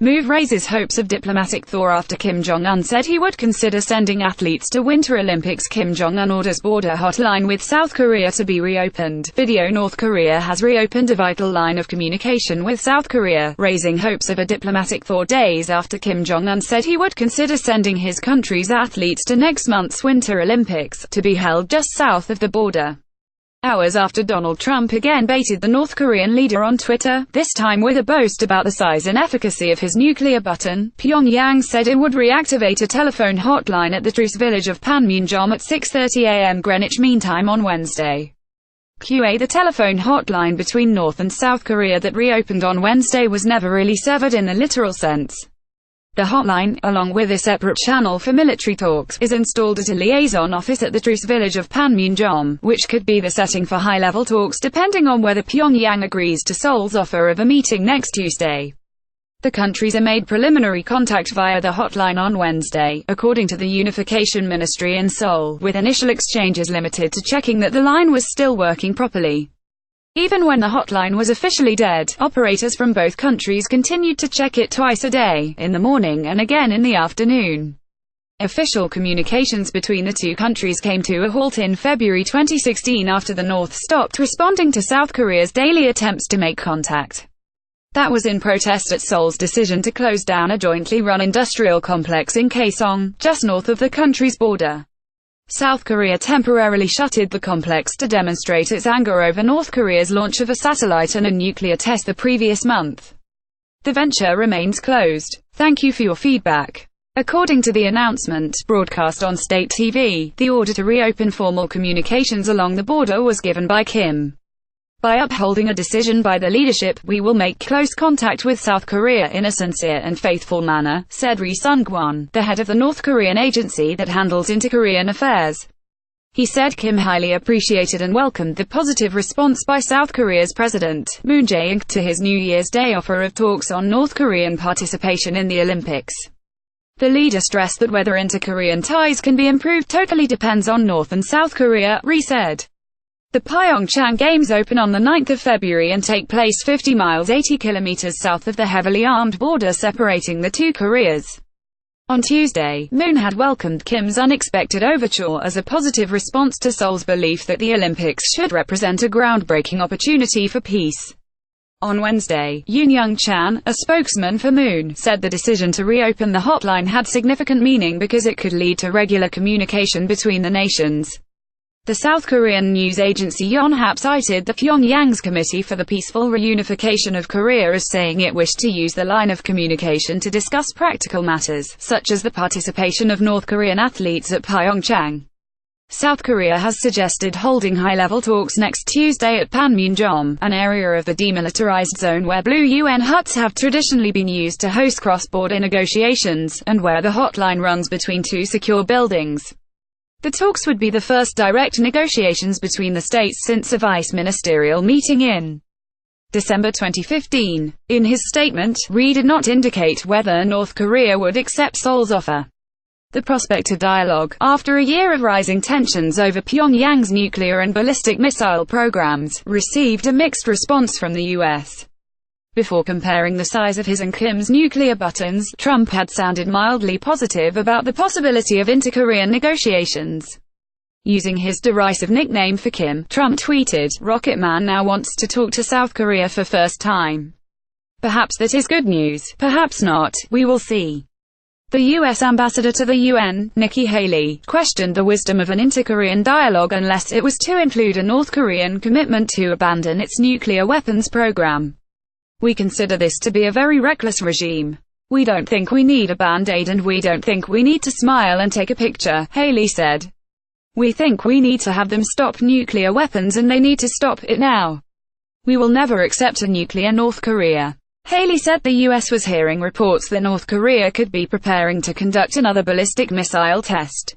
move raises hopes of diplomatic thaw after Kim Jong-un said he would consider sending athletes to Winter Olympics. Kim Jong-un orders border hotline with South Korea to be reopened. Video: North Korea has reopened a vital line of communication with South Korea, raising hopes of a diplomatic thaw days after Kim Jong-un said he would consider sending his country's athletes to next month's Winter Olympics, to be held just south of the border. Hours after Donald Trump again baited the North Korean leader on Twitter, this time with a boast about the size and efficacy of his nuclear button, Pyongyang said it would reactivate a telephone hotline at the tourist village of Panmunjom at 6:30 a.m. Greenwich Mean Time on Wednesday. The telephone hotline between North and South Korea that reopened on Wednesday was never really severed in the literal sense. The hotline, along with a separate channel for military talks, is installed at a liaison office at the tourist village of Panmunjom, which could be the setting for high-level talks depending on whether Pyongyang agrees to Seoul's offer of a meeting next Tuesday. The countries made preliminary contact via the hotline on Wednesday, according to the Unification Ministry in Seoul, with initial exchanges limited to checking that the line was still working properly. Even when the hotline was officially dead, operators from both countries continued to check it twice a day, in the morning and again in the afternoon. Official communications between the two countries came to a halt in February 2016 after the North stopped responding to South Korea's daily attempts to make contact. That was in protest at Seoul's decision to close down a jointly run industrial complex in Kaesong, just north of the country's border. South Korea temporarily shuttered the complex to demonstrate its anger over North Korea's launch of a satellite and a nuclear test the previous month. The venture remains closed. Thank you for your feedback. According to the announcement, broadcast on state TV, the order to reopen formal communications along the border was given by Kim. By upholding a decision by the leadership, we will make close contact with South Korea in a sincere and faithful manner, said Ri Sung-kwon, the head of the North Korean agency that handles inter-Korean affairs. He said Kim highly appreciated and welcomed the positive response by South Korea's President, Moon Jae-in, to his New Year's Day offer of talks on North Korean participation in the Olympics. The leader stressed that whether inter-Korean ties can be improved totally depends on North and South Korea, Ri said. The Pyeongchang Games open on the 9th of February and take place 50 miles 80 kilometers south of the heavily armed border separating the two Koreas. On Tuesday, Moon had welcomed Kim's unexpected overture as a positive response to Seoul's belief that the Olympics should represent a groundbreaking opportunity for peace. On Wednesday, Yoon Young-chan, a spokesman for Moon, said the decision to reopen the hotline had significant meaning because it could lead to regular communication between the nations. The South Korean news agency Yonhap cited the Pyongyang's Committee for the Peaceful Reunification of Korea as saying it wished to use the line of communication to discuss practical matters, such as the participation of North Korean athletes at Pyeongchang. South Korea has suggested holding high-level talks next Tuesday at Panmunjom, an area of the demilitarized zone where blue UN huts have traditionally been used to host cross-border negotiations, and where the hotline runs between two secure buildings. The talks would be the first direct negotiations between the states since a vice-ministerial meeting in December 2015. In his statement, Ri did not indicate whether North Korea would accept Seoul's offer. The prospect of dialogue, after a year of rising tensions over Pyongyang's nuclear and ballistic missile programs, received a mixed response from the U.S. Before comparing the size of his and Kim's nuclear buttons, Trump had sounded mildly positive about the possibility of inter-Korean negotiations. Using his derisive nickname for Kim, Trump tweeted, "Rocket Man now wants to talk to South Korea for first time. Perhaps that is good news, perhaps not, we will see." The U.S. ambassador to the UN, Nikki Haley, questioned the wisdom of an inter-Korean dialogue unless it was to include a North Korean commitment to abandon its nuclear weapons program. "We consider this to be a very reckless regime. We don't think we need a band-aid and we don't think we need to smile and take a picture," Haley said. "We think we need to have them stop nuclear weapons and they need to stop it now. We will never accept a nuclear North Korea." Haley said the U.S. was hearing reports that North Korea could be preparing to conduct another ballistic missile test.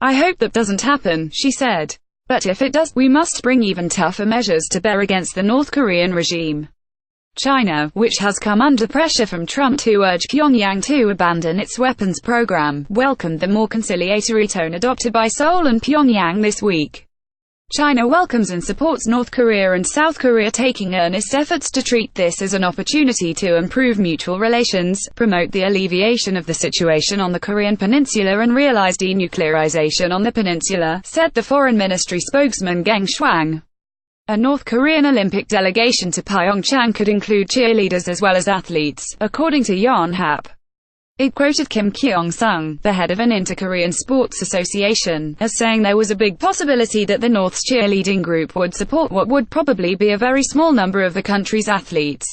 "I hope that doesn't happen," she said. "But if it does, we must bring even tougher measures to bear against the North Korean regime." China, which has come under pressure from Trump to urge Pyongyang to abandon its weapons program, welcomed the more conciliatory tone adopted by Seoul and Pyongyang this week. China welcomes and supports North Korea and South Korea taking earnest efforts to treat this as an opportunity to improve mutual relations, promote the alleviation of the situation on the Korean peninsula and realize denuclearization on the peninsula, said the Foreign Ministry spokesman Geng Shuang. A North Korean Olympic delegation to Pyeongchang could include cheerleaders as well as athletes, according to Yonhap. It quoted Kim Kyung-sung, the head of an inter-Korean sports association, as saying there was a big possibility that the North's cheerleading group would support what would probably be a very small number of the country's athletes.